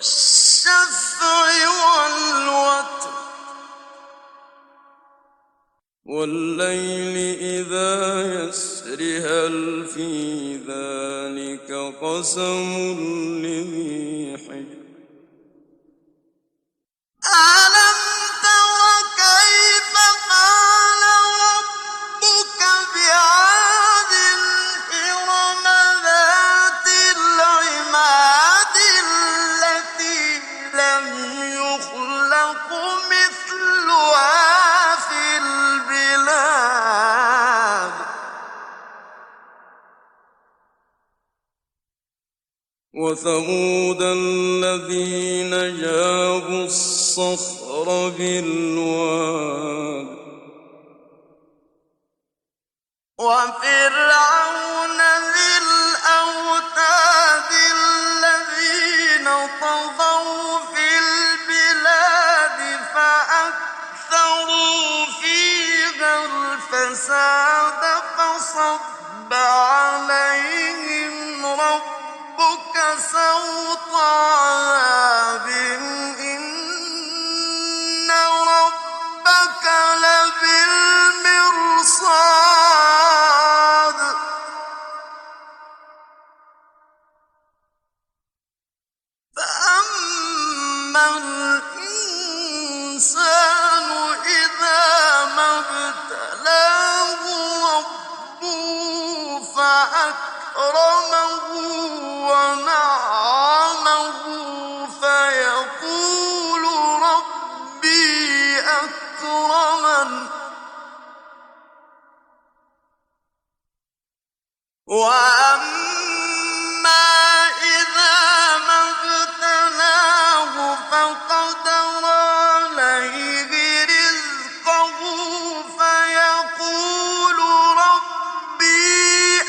وَالشَّفْعِ وَالْوَتْرِ وَاللَّيْلِ إِذَا يَسْرِ هَلْ فِي ذَلِكَ قَسَمٌ لِّذِي حِجْرٍ أَلَمْ تَرَ كَيْفَ فَعَلَ رَبُّكَ بِعَادٍ إِرَمَ ذَاتِ الْعِمَادِ الَّتِي لَمْ يُخْلَقْ مِثْلُهَا فِي الْبِلَادِ وَثَمُودَ الَّذِينَ جَابُوا الصَّخْرَ بِالْوَادِ وَفِرْعَوْنَ ذِي الْأَوْتَادِ الَّذِينَ طَغَوْا فِي الْبِلَادِ فَأَكْثَرُوا فِيهَا الْفَسَادَ فَصَبَّ عَلَيْهِمْ رَبُّكَ سَوْطَ عَذَابٍ إِنَّ رَبَّكَ لَبِالْمِرْصَادِ فَأَمَّا الْإِنسَانُ إِذَا مَا ابْتَلَاهُ رَبُّهُ فَأَكْرَمَهُ وَنَعَّمَهُ فَيَقُولُ رَبِّي أَكْرَمَنِ وَأَمَّا إِذَا مَا ابْتَلَاهُ فَقَدَرَ عَلَيْهِ رِزْقَهُ فَيَقُولُ رَبِّي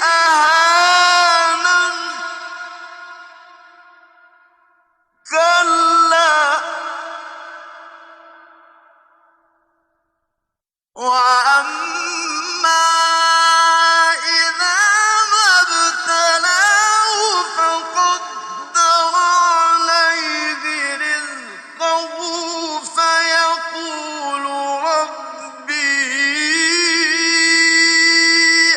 أَهَانَنِ كَلَّا وَأَمَّا إِذَا مَا ابْتَلَاهُ فَقَدَّرَ عَلَيْهِ رِزْقَهُ فَيَقُولُ رَبِّي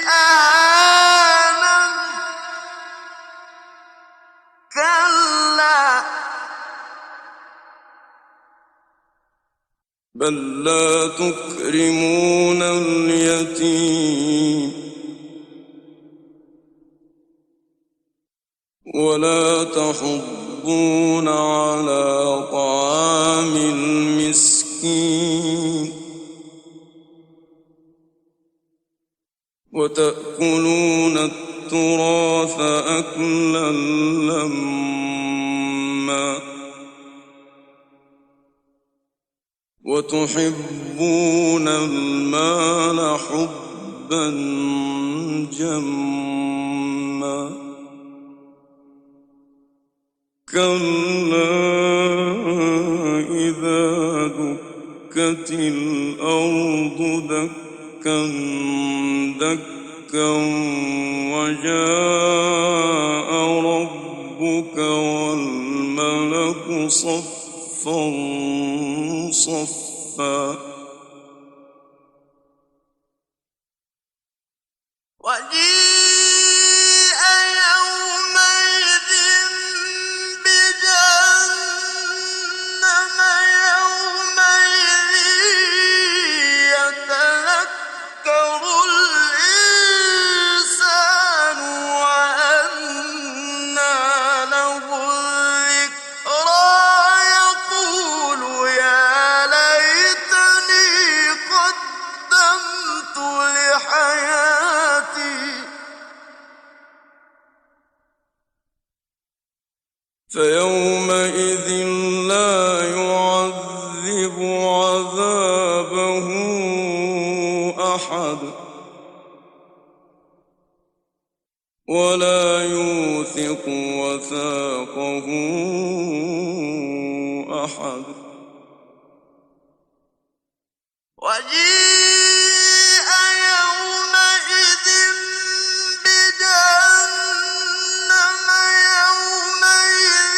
أَهَانَنِ كَلَّا بَل لَّا تُكْرِمُونَ الْيَتِيمَ وَلَا تَحُضُّونَ عَلَىٰ طَعَامِ الْمِسْكِينِ وَتَأْكُلُونَ التُّرَاثَ أَكْلًا لَّمًّا وَتُحِبُّونَ الْمَالَ حُبًّا جَمًّا كَلَّا إِذَا دُكَّتِ الْأَرْضُ دَكًّا دَكًّا وَجَاءَ رَبُّكَ وَالْمَلَكُ صَفًّا صَفًّا وَجِيءَ يَوْمَئِذٍ بِجَهَنَّمَ يَوْمَئِذٍ يَتَذَكَّرُ الْإِنسَانُ وَأَنَّىٰ لَهُ الذِّكْرَىٰ يَقُولُ يَا لَيْتَنِي قَدَّمْتُ لِحَيَاتِي فَيَوْمَئِذٍ لَّا يُعَذِّبُ عَذَابَهُ أَحَدٌ وَلَا يُوثِقُ وَثَاقَهُ أَحَدٌ وَجِيءَ يَوْمَئِذٍ بِجَهَنَّمَ يَوْمَئِذٍ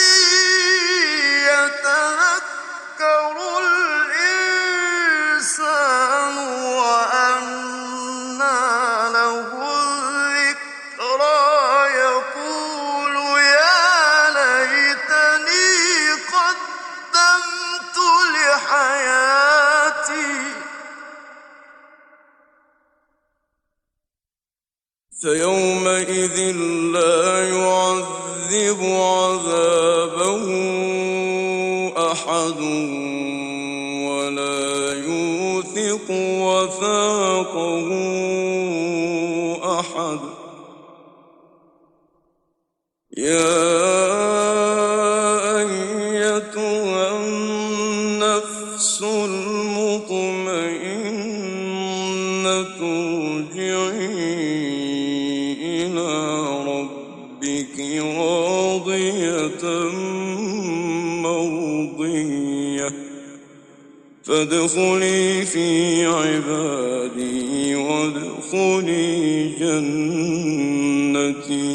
فيومئذ لا يعذب عذابه أحد ولا يوثق وثاقه أحد. يا أيتها النفس المطمئنة ارجعي إلى ربك راضية مرضية فادخلي في عبادي وادخلي جنتي.